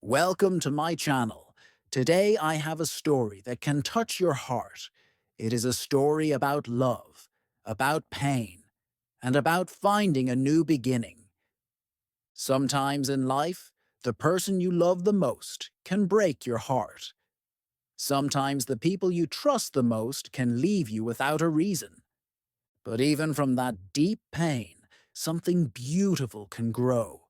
Welcome to my channel. Today I have a story that can touch your heart. It is a story about love, about pain, and about finding a new beginning. Sometimes in life, the person you love the most can break your heart. Sometimes the people you trust the most can leave you without a reason. But even from that deep pain, something beautiful can grow.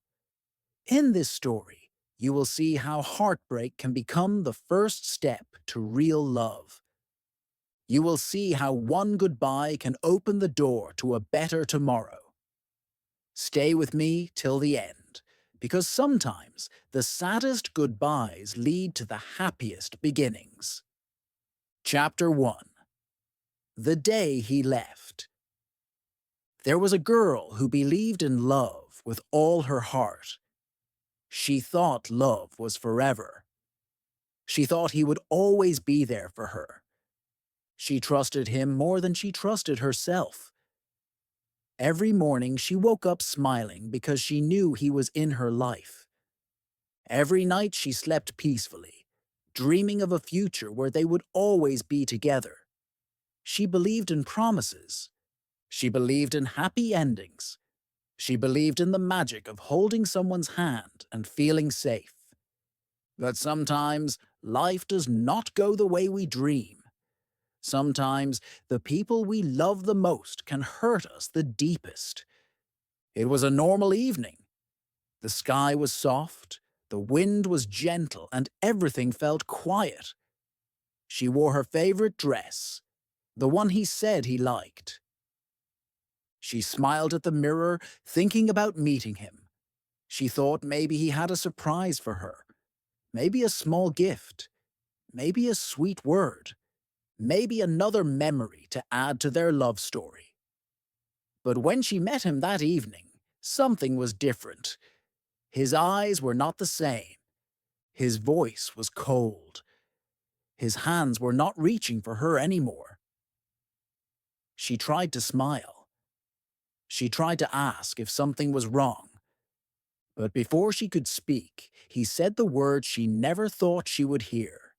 In this story, you will see how heartbreak can become the first step to real love. You will see how one goodbye can open the door to a better tomorrow. Stay with me till the end, because sometimes the saddest goodbyes lead to the happiest beginnings. Chapter 1. The Day He Left. There was a girl who believed in love with all her heart. She thought love was forever. She thought he would always be there for her. She trusted him more than she trusted herself. Every morning she woke up smiling because she knew he was in her life. Every night she slept peacefully, dreaming of a future where they would always be together. She believed in promises. She believed in happy endings. She believed in the magic of holding someone's hand and feeling safe. But sometimes life does not go the way we dream. Sometimes the people we love the most can hurt us the deepest. It was a normal evening. The sky was soft, the wind was gentle, and everything felt quiet. She wore her favorite dress, the one he said he liked. She smiled at the mirror, thinking about meeting him. She thought maybe he had a surprise for her. Maybe a small gift. Maybe a sweet word. Maybe another memory to add to their love story. But when she met him that evening, something was different. His eyes were not the same. His voice was cold. His hands were not reaching for her anymore. She tried to smile. She tried to ask if something was wrong. But before she could speak, he said the word she never thought she would hear.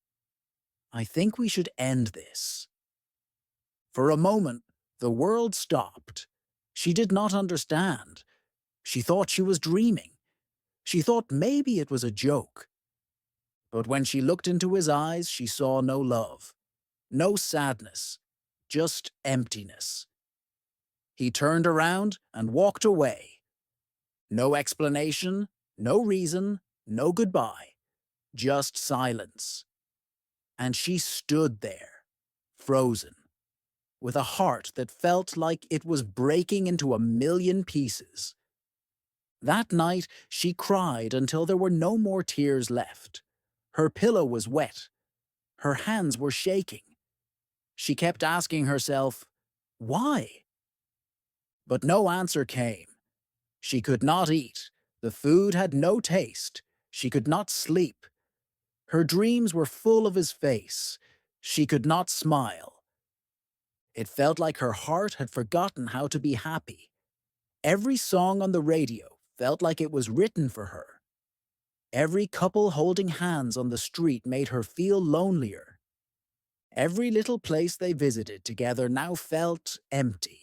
"I think we should end this." For a moment, the world stopped. She did not understand. She thought she was dreaming. She thought maybe it was a joke. But when she looked into his eyes, she saw no love, no sadness, just emptiness. He turned around and walked away. No explanation, no reason, no goodbye, just silence. And she stood there, frozen, with a heart that felt like it was breaking into a million pieces. That night, she cried until there were no more tears left. Her pillow was wet. Her hands were shaking. She kept asking herself, why? But no answer came. She could not eat. The food had no taste. She could not sleep. Her dreams were full of his face. She could not smile. It felt like her heart had forgotten how to be happy. Every song on the radio felt like it was written for her. Every couple holding hands on the street made her feel lonelier. Every little place they visited together now felt empty,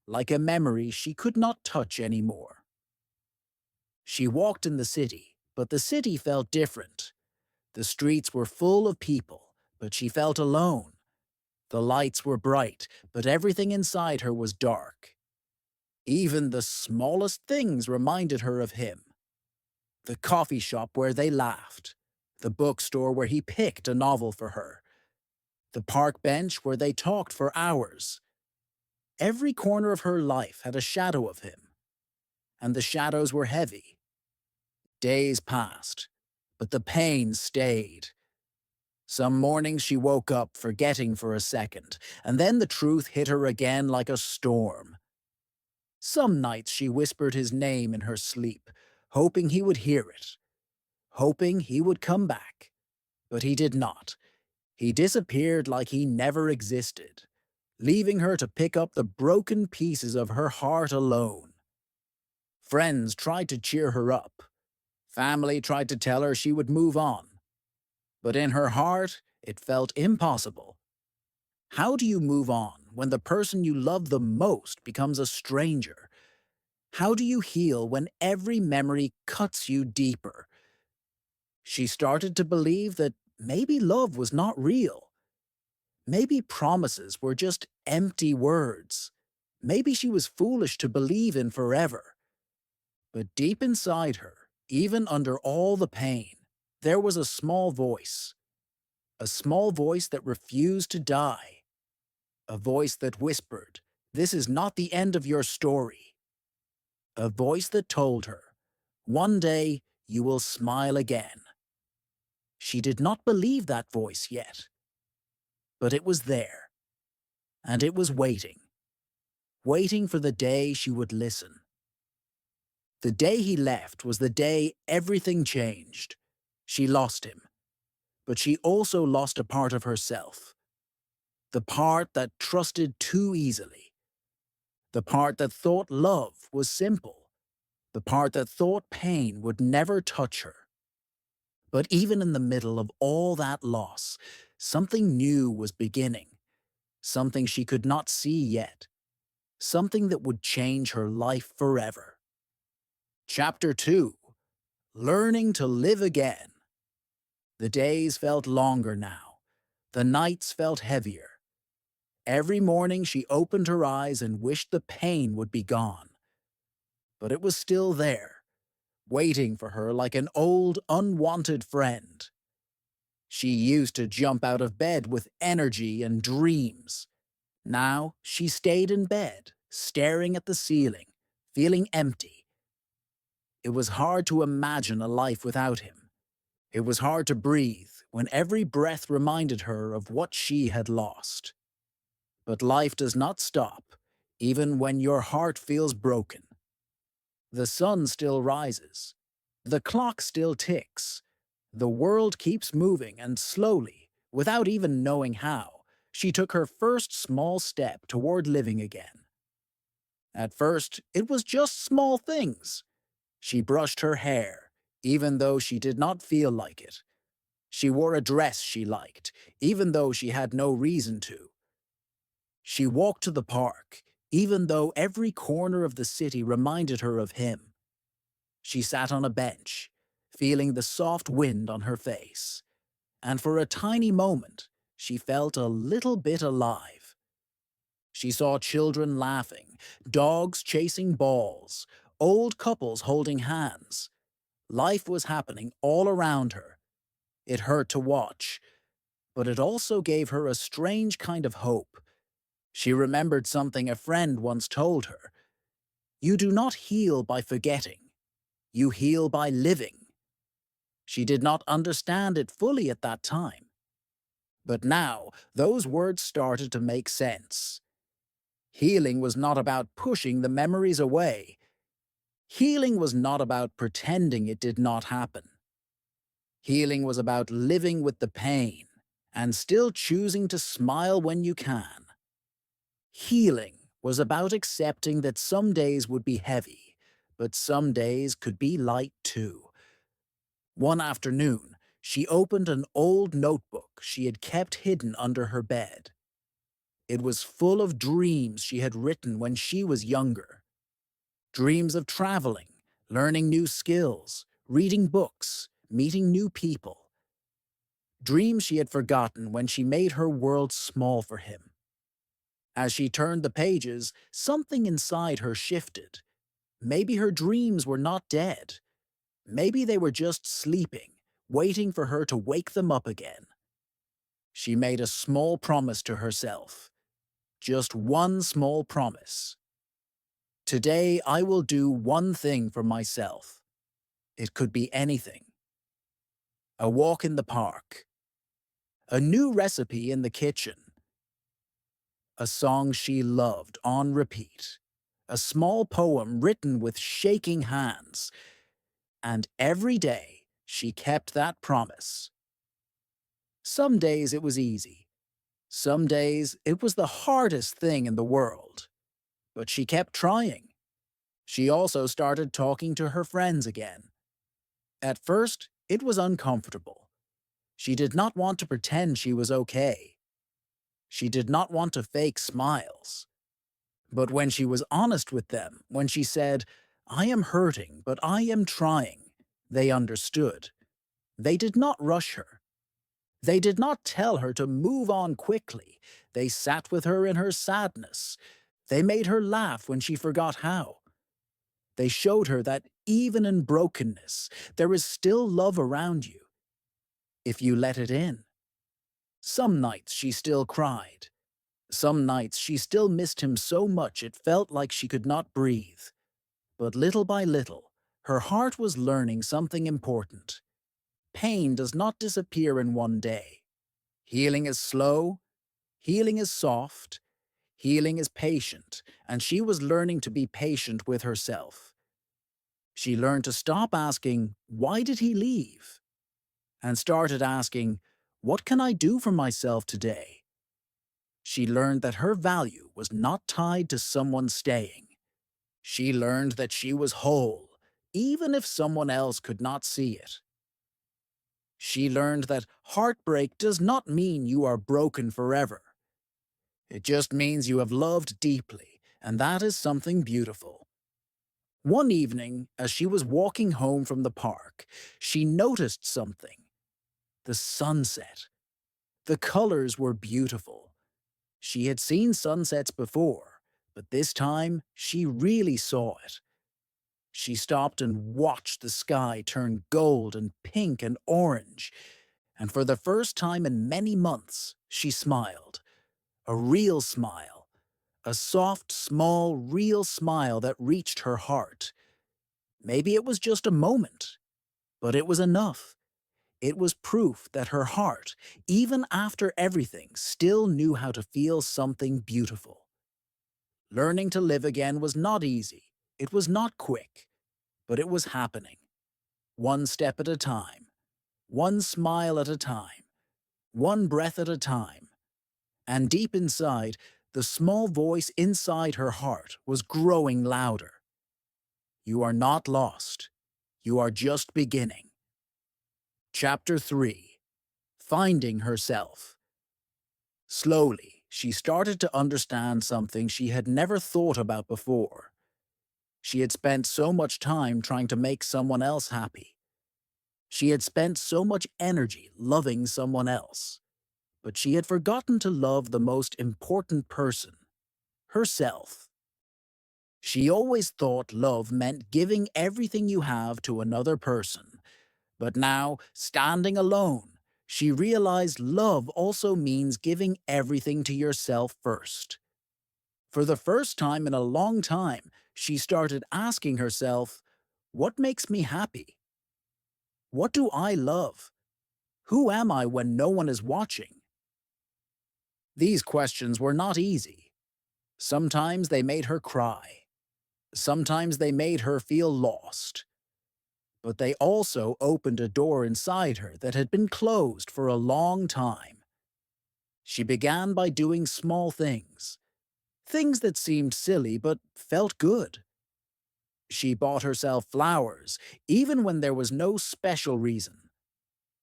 like a memory she could not touch anymore. She walked in the city, but the city felt different. The streets were full of people, but she felt alone. The lights were bright, but everything inside her was dark. Even the smallest things reminded her of him. The coffee shop where they laughed, the bookstore where he picked a novel for her, the park bench where they talked for hours. Every corner of her life had a shadow of him, and the shadows were heavy. Days passed, but the pain stayed. Some mornings she woke up forgetting for a second, and then the truth hit her again like a storm. Some nights she whispered his name in her sleep, hoping he would hear it, hoping he would come back. But he did not. He disappeared like he never existed, leaving her to pick up the broken pieces of her heart alone. Friends tried to cheer her up. Family tried to tell her she would move on, but in her heart, it felt impossible. How do you move on when the person you love the most becomes a stranger? How do you heal when every memory cuts you deeper? She started to believe that maybe love was not real. Maybe promises were just empty words. Maybe she was foolish to believe in forever. But deep inside her, even under all the pain, there was a small voice that refused to die, a voice that whispered, "This is not the end of your story." A voice that told her, "One day you will smile again." She did not believe that voice yet, but it was there, and it was waiting, waiting for the day she would listen. The day he left was the day everything changed. She lost him, but she also lost a part of herself. The part that trusted too easily. The part that thought love was simple. The part that thought pain would never touch her. But even in the middle of all that loss, something new was beginning. Something she could not see yet. Something that would change her life forever. Chapter 2. Learning to Live Again. The days felt longer now. The nights felt heavier. Every morning she opened her eyes and wished the pain would be gone. But it was still there, waiting for her like an old, unwanted friend. She used to jump out of bed with energy and dreams. Now she stayed in bed, staring at the ceiling, feeling empty. It was hard to imagine a life without him. It was hard to breathe when every breath reminded her of what she had lost. But life does not stop, even when your heart feels broken. The sun still rises. The clock still ticks. The world keeps moving, and slowly, without even knowing how, she took her first small step toward living again. At first, it was just small things. She brushed her hair, even though she did not feel like it. She wore a dress she liked, even though she had no reason to. She walked to the park, even though every corner of the city reminded her of him. She sat on a bench, feeling the soft wind on her face. And for a tiny moment, she felt a little bit alive. She saw children laughing, dogs chasing balls, old couples holding hands. Life was happening all around her. It hurt to watch, but it also gave her a strange kind of hope. She remembered something a friend once told her. You do not heal by forgetting. You heal by living. She did not understand it fully at that time. But now, those words started to make sense. Healing was not about pushing the memories away. Healing was not about pretending it did not happen. Healing was about living with the pain and still choosing to smile when you can. Healing was about accepting that some days would be heavy, but some days could be light too. One afternoon, she opened an old notebook she had kept hidden under her bed. It was full of dreams she had written when she was younger. Dreams of traveling, learning new skills, reading books, meeting new people. Dreams she had forgotten when she made her world small for him. As she turned the pages, something inside her shifted. Maybe her dreams were not dead. Maybe they were just sleeping, waiting for her to wake them up again. She made a small promise to herself. Just one small promise. Today I will do one thing for myself. It could be anything. A walk in the park. A new recipe in the kitchen. A song she loved on repeat. A small poem written with shaking hands. And every day she kept that promise. Some days it was easy. Some days it was the hardest thing in the world. But she kept trying. She also started talking to her friends again. At first, it was uncomfortable. She did not want to pretend she was okay. She did not want to fake smiles. But when she was honest with them, when she said, "I am hurting, but I am trying," they understood. They did not rush her. They did not tell her to move on quickly. They sat with her in her sadness. They made her laugh when she forgot how. They showed her that even in brokenness, there is still love around you, if you let it in. Some nights she still cried. Some nights she still missed him so much it felt like she could not breathe. But little by little, her heart was learning something important. Pain does not disappear in one day. Healing is slow, healing is soft, healing is patient, and she was learning to be patient with herself. She learned to stop asking, "Why did he leave?" and started asking, "What can I do for myself today?" She learned that her value was not tied to someone staying. She learned that she was whole, even if someone else could not see it. She learned that heartbreak does not mean you are broken forever. It just means you have loved deeply, and that is something beautiful. One evening, as she was walking home from the park, she noticed something. The sunset. The colors were beautiful. She had seen sunsets before, but this time she really saw it. She stopped and watched the sky turn gold and pink and orange, and for the first time in many months, she smiled. A real smile. A soft, small, real smile that reached her heart. Maybe it was just a moment, but it was enough. It was proof that her heart, even after everything, still knew how to feel something beautiful. Learning to live again was not easy. It was not quick, but it was happening. One step at a time. One smile at a time. One breath at a time. And deep inside, the small voice inside her heart was growing louder. You are not lost. You are just beginning. Chapter 3. Finding Herself. Slowly, she started to understand something she had never thought about before. She had spent so much time trying to make someone else happy. She had spent so much energy loving someone else. But she had forgotten to love the most important person, herself. She always thought love meant giving everything you have to another person. But now, standing alone, she realized love also means giving everything to yourself first. For the first time in a long time, she started asking herself, what makes me happy? What do I love? Who am I when no one is watching? These questions were not easy. Sometimes they made her cry. Sometimes they made her feel lost. But they also opened a door inside her that had been closed for a long time. She began by doing small things. Things that seemed silly but felt good. She bought herself flowers, even when there was no special reason.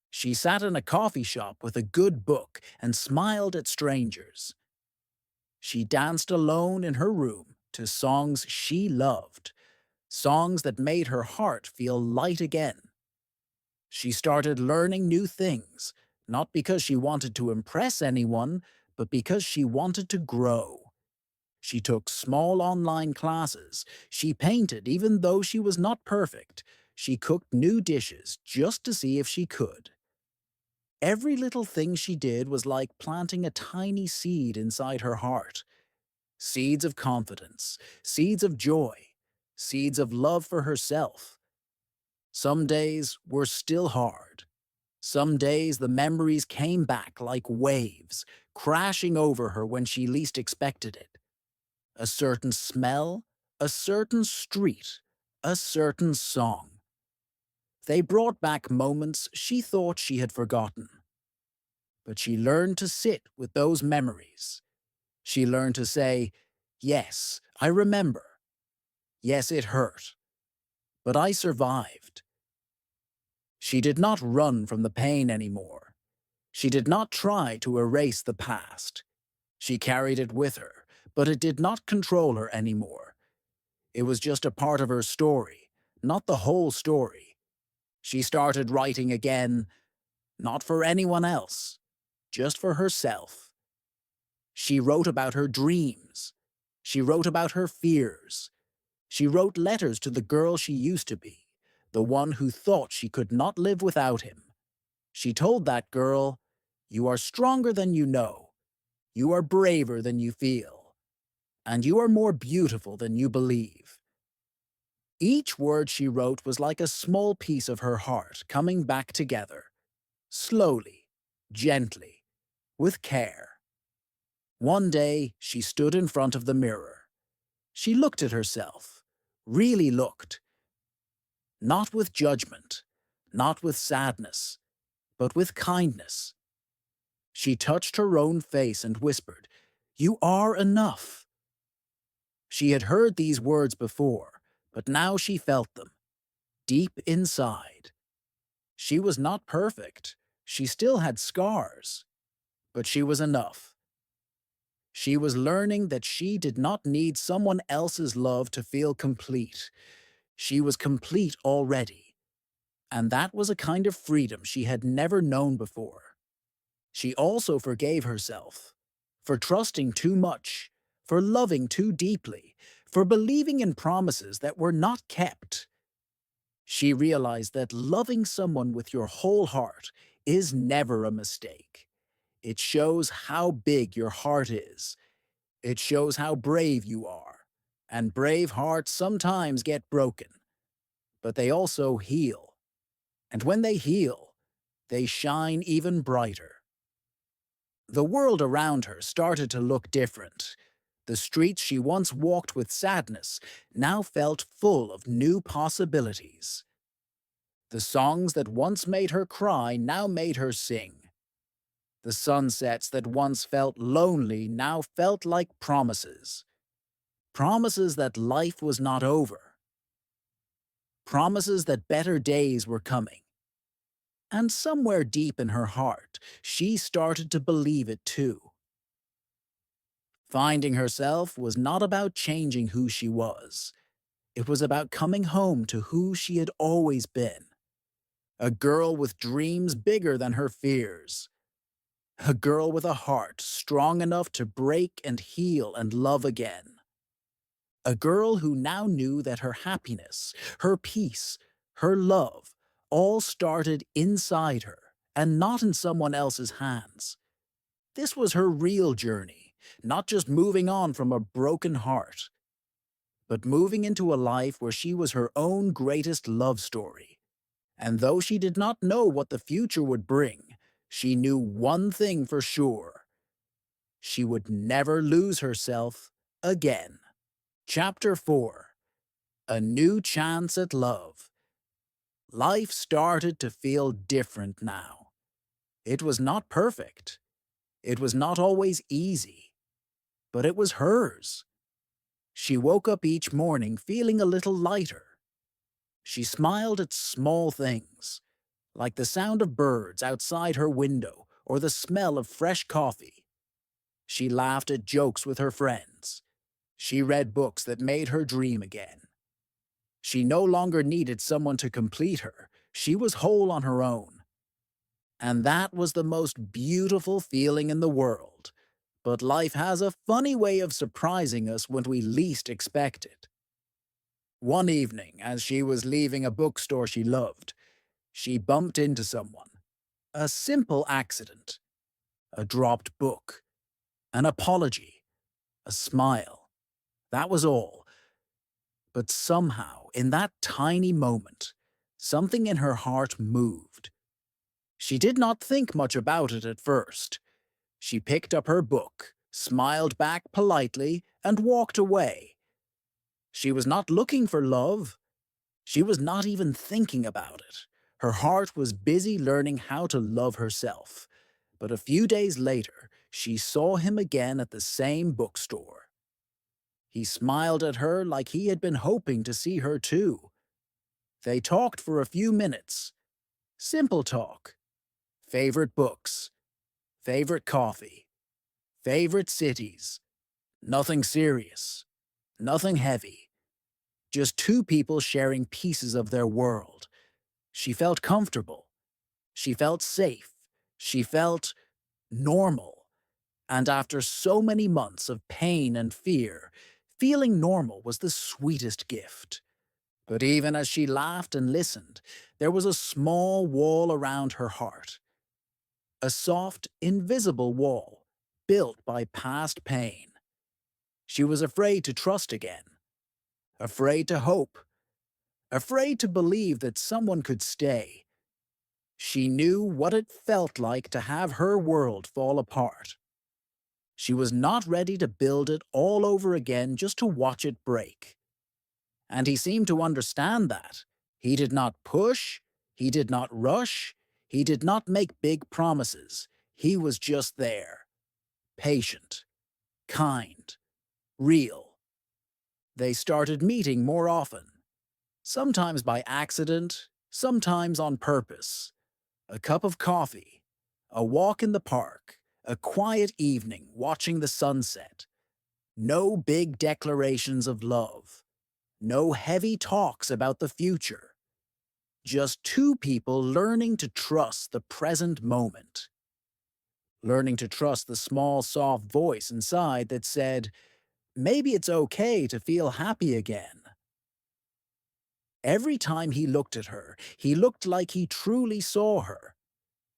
She sat in a coffee shop with a good book and smiled at strangers. She danced alone in her room to songs she loved, songs that made her heart feel light again. She started learning new things, not because she wanted to impress anyone, but because she wanted to grow. She took small online classes. She painted even though she was not perfect. She cooked new dishes just to see if she could. Every little thing she did was like planting a tiny seed inside her heart. Seeds of confidence, seeds of joy, seeds of love for herself. Some days were still hard. Some days the memories came back like waves, crashing over her when she least expected it. A certain smell, a certain street, a certain song. They brought back moments she thought she had forgotten. But she learned to sit with those memories. She learned to say, "Yes, I remember. Yes, it hurt. But I survived." She did not run from the pain anymore. She did not try to erase the past. She carried it with her, but it did not control her anymore. It was just a part of her story, not the whole story. She started writing again, not for anyone else, just for herself. She wrote about her dreams. She wrote about her fears. She wrote letters to the girl she used to be, the one who thought she could not live without him. She told that girl, "You are stronger than you know. You are braver than you feel. And you are more beautiful than you believe." Each word she wrote was like a small piece of her heart coming back together, slowly, gently, with care. One day, she stood in front of the mirror. She looked at herself, really looked, not with judgment, not with sadness, but with kindness. She touched her own face and whispered, "You are enough." She had heard these words before, but now she felt them, deep inside. She was not perfect. She still had scars, but she was enough. She was learning that she did not need someone else's love to feel complete. She was complete already, and that was a kind of freedom she had never known before. She also forgave herself for trusting too much, for loving too deeply, for believing in promises that were not kept. She realized that loving someone with your whole heart is never a mistake. It shows how big your heart is. It shows how brave you are. And brave hearts sometimes get broken, but they also heal. And when they heal, they shine even brighter. The world around her started to look different. The streets she once walked with sadness now felt full of new possibilities. The songs that once made her cry now made her sing. The sunsets that once felt lonely now felt like promises. Promises that life was not over. Promises that better days were coming. And somewhere deep in her heart, she started to believe it too. Finding herself was not about changing who she was. It was about coming home to who she had always been. A girl with dreams bigger than her fears. A girl with a heart strong enough to break and heal and love again. A girl who now knew that her happiness, her peace, her love, all started inside her and not in someone else's hands. This was her real journey, not just moving on from a broken heart, but moving into a life where she was her own greatest love story. And though she did not know what the future would bring, she knew one thing for sure. She would never lose herself again. Chapter 4. A New Chance at Love. Life started to feel different now. It was not perfect. It was not always easy. But it was hers. She woke up each morning feeling a little lighter. She smiled at small things, like the sound of birds outside her window or the smell of fresh coffee. She laughed at jokes with her friends. She read books that made her dream again. She no longer needed someone to complete her. She was whole on her own. And that was the most beautiful feeling in the world. But life has a funny way of surprising us when we least expect it. One evening, as she was leaving a bookstore she loved, she bumped into someone. A simple accident. A dropped book. An apology. A smile. That was all. But somehow, in that tiny moment, something in her heart moved. She did not think much about it at first. She picked up her book, smiled back politely, and walked away. She was not looking for love. She was not even thinking about it. Her heart was busy learning how to love herself. But a few days later, she saw him again at the same bookstore. He smiled at her like he had been hoping to see her too. They talked for a few minutes. Simple talk. Favorite books. Favorite coffee. Favorite cities. Nothing serious. Nothing heavy. Just two people sharing pieces of their world. She felt comfortable. She felt safe. She felt normal. And after so many months of pain and fear, feeling normal was the sweetest gift. But even as she laughed and listened, there was a small wall around her heart. A soft, invisible wall, built by past pain. She was afraid to trust again. Afraid to hope. Afraid to believe that someone could stay. She knew what it felt like to have her world fall apart. She was not ready to build it all over again just to watch it break. And he seemed to understand that. He did not push, he did not rush, he did not make big promises. He was just there. Patient, kind, real. They started meeting more often. Sometimes by accident, sometimes on purpose. A cup of coffee, a walk in the park, a quiet evening watching the sunset. No big declarations of love. No heavy talks about the future. Just two people learning to trust the present moment. Learning to trust the small, soft voice inside that said, maybe it's okay to feel happy again. Every time he looked at her, he looked like he truly saw her.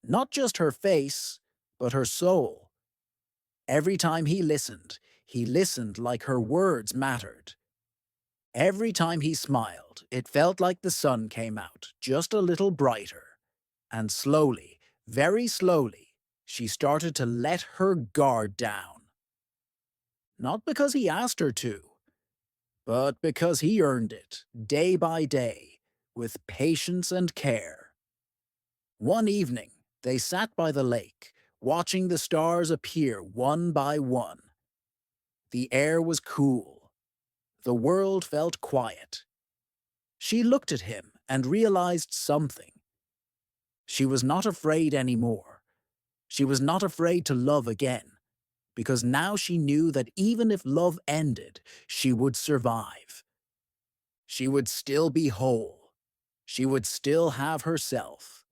Not just her face, but her soul. Every time he listened like her words mattered. Every time he smiled, it felt like the sun came out, just a little brighter. And slowly, very slowly, she started to let her guard down. Not because he asked her to, but because he earned it, day by day, with patience and care. One evening, they sat by the lake, watching the stars appear one by one. The air was cool. The world felt quiet. She looked at him and realized something. She was not afraid anymore. She was not afraid to love again, because now she knew that even if love ended, she would survive. She would still be whole. She would still have herself.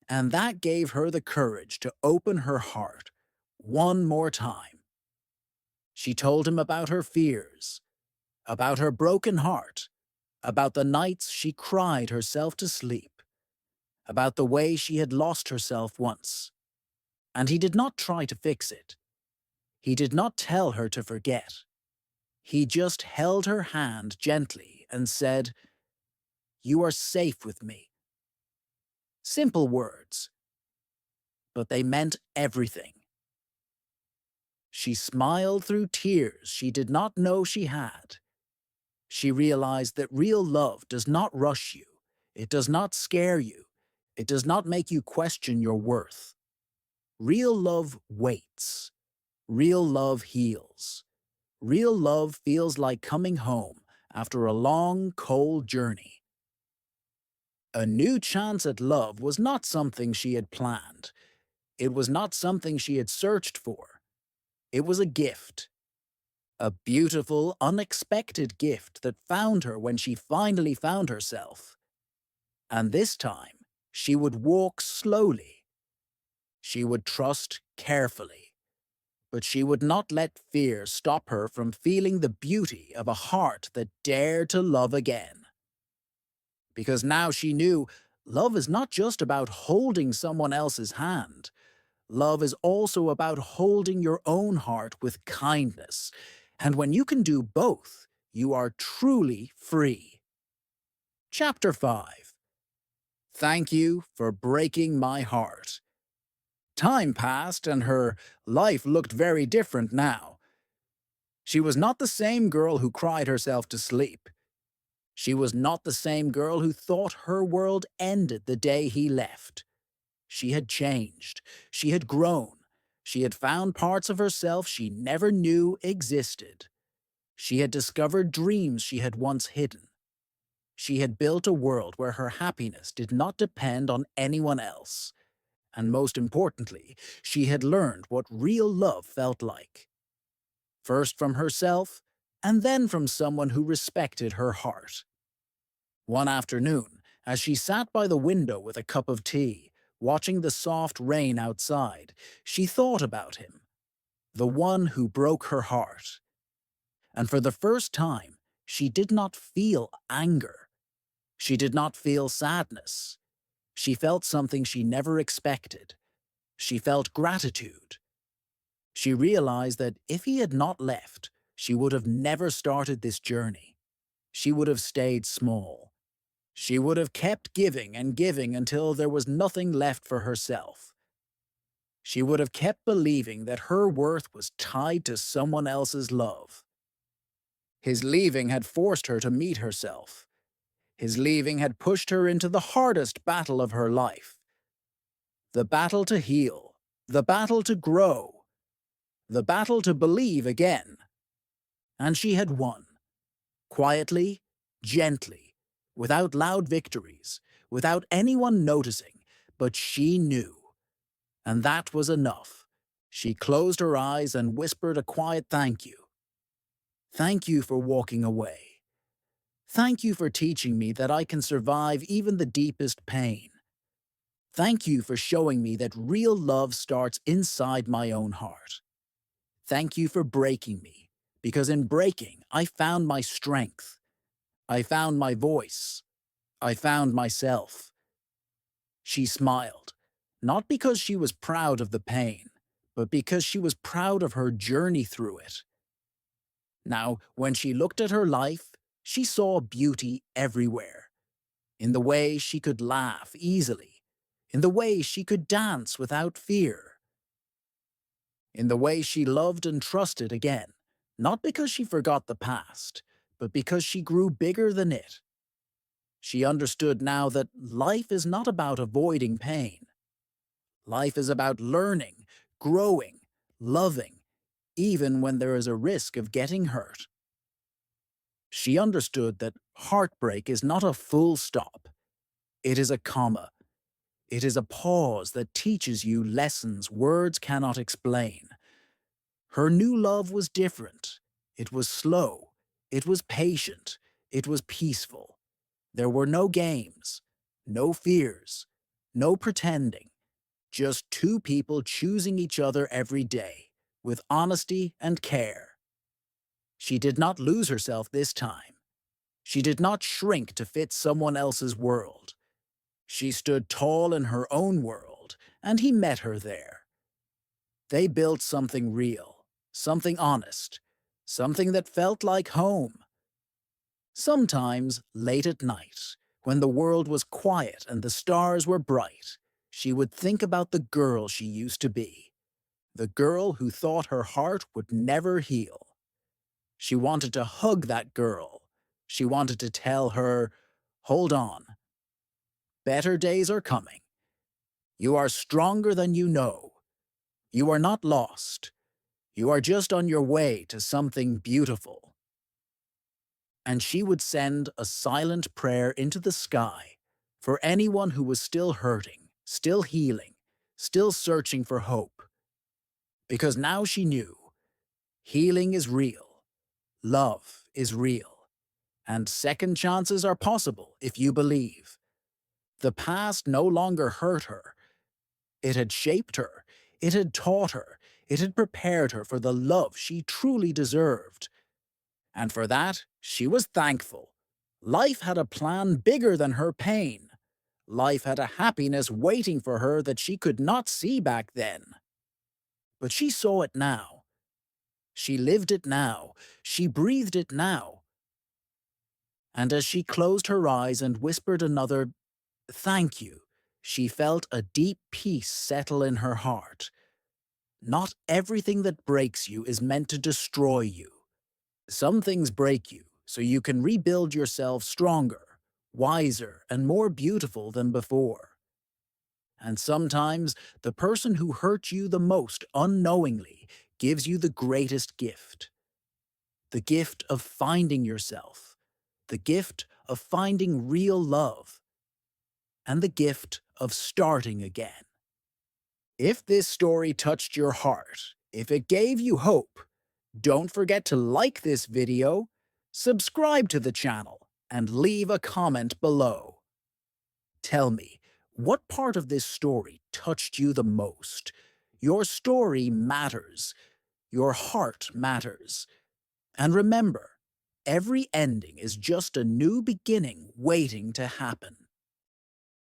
And that gave her the courage to open her heart one more time. She told him about her fears, about her broken heart, about the nights she cried herself to sleep, about the way she had lost herself once. And he did not try to fix it. He did not tell her to forget. He just held her hand gently and said, "You are safe with me." Simple words, but they meant everything. She smiled through tears she did not know she had. She realized that real love does not rush you. It does not scare you. It does not make you question your worth. Real love waits. Real love heals. Real love feels like coming home after a long, cold journey. A new chance at love was not something she had planned. It was not something she had searched for. It was a gift. A beautiful, unexpected gift that found her when she finally found herself. And this time, she would walk slowly. She would trust carefully. But she would not let fear stop her from feeling the beauty of a heart that dared to love again. Because now she knew love is not just about holding someone else's hand. Love is also about holding your own heart with kindness. And when you can do both, you are truly free. Chapter 5. Thank you for breaking my heart. Time passed and her life looked very different now. She was not the same girl who cried herself to sleep. She was not the same girl who thought her world ended the day he left. She had changed. She had grown. She had found parts of herself she never knew existed. She had discovered dreams she had once hidden. She had built a world where her happiness did not depend on anyone else. And most importantly, she had learned what real love felt like. First from herself, and then from someone who respected her heart. One afternoon, as she sat by the window with a cup of tea, watching the soft rain outside, she thought about him, the one who broke her heart. And for the first time, she did not feel anger. She did not feel sadness. She felt something she never expected. She felt gratitude. She realized that if he had not left, she would have never started this journey. She would have stayed small. She would have kept giving and giving until there was nothing left for herself. She would have kept believing that her worth was tied to someone else's love. His leaving had forced her to meet herself. His leaving had pushed her into the hardest battle of her life. The battle to heal. The battle to grow. The battle to believe again. And she had won. Quietly, gently, without loud victories, without anyone noticing, but she knew. And that was enough. She closed her eyes and whispered a quiet thank you. Thank you for walking away. Thank you for teaching me that I can survive even the deepest pain. Thank you for showing me that real love starts inside my own heart. Thank you for breaking me, because in breaking, I found my strength. I found my voice. I found myself. She smiled, not because she was proud of the pain, but because she was proud of her journey through it. Now, when she looked at her life, she saw beauty everywhere. In the way she could laugh easily, in the way she could dance without fear, in the way she loved and trusted again, not because she forgot the past, but because she grew bigger than it. She understood now that life is not about avoiding pain. Life is about learning, growing, loving, even when there is a risk of getting hurt. She understood that heartbreak is not a full stop. It is a comma. It is a pause that teaches you lessons words cannot explain. Her new love was different. It was slow. It was patient. It was peaceful. There were no games, no fears, no pretending. Just two people choosing each other every day, with honesty and care. She did not lose herself this time. She did not shrink to fit someone else's world. She stood tall in her own world, and he met her there. They built something real, something honest, something that felt like home. Sometimes, late at night, when the world was quiet and the stars were bright, she would think about the girl she used to be, the girl who thought her heart would never heal. She wanted to hug that girl. She wanted to tell her, hold on. Better days are coming. You are stronger than you know. You are not lost. You are just on your way to something beautiful. And she would send a silent prayer into the sky for anyone who was still hurting, still healing, still searching for hope. Because now she knew healing is real, love is real, and second chances are possible if you believe. The past no longer hurt her. It had shaped her. It had taught her. It had prepared her for the love she truly deserved. And for that, she was thankful. Life had a plan bigger than her pain. Life had a happiness waiting for her that she could not see back then. But she saw it now. She lived it now. She breathed it now. And as she closed her eyes and whispered another thank you, she felt a deep peace settle in her heart. Not everything that breaks you is meant to destroy you. Some things break you so you can rebuild yourself stronger, wiser, and more beautiful than before. And sometimes the person who hurt you the most unknowingly gives you the greatest gift. The gift of finding yourself. The gift of finding real love and the gift of starting again. If this story touched your heart, if it gave you hope, don't forget to like this video, subscribe to the channel, and leave a comment below. Tell me, what part of this story touched you the most? Your story matters. Your heart matters. And remember, every ending is just a new beginning waiting to happen.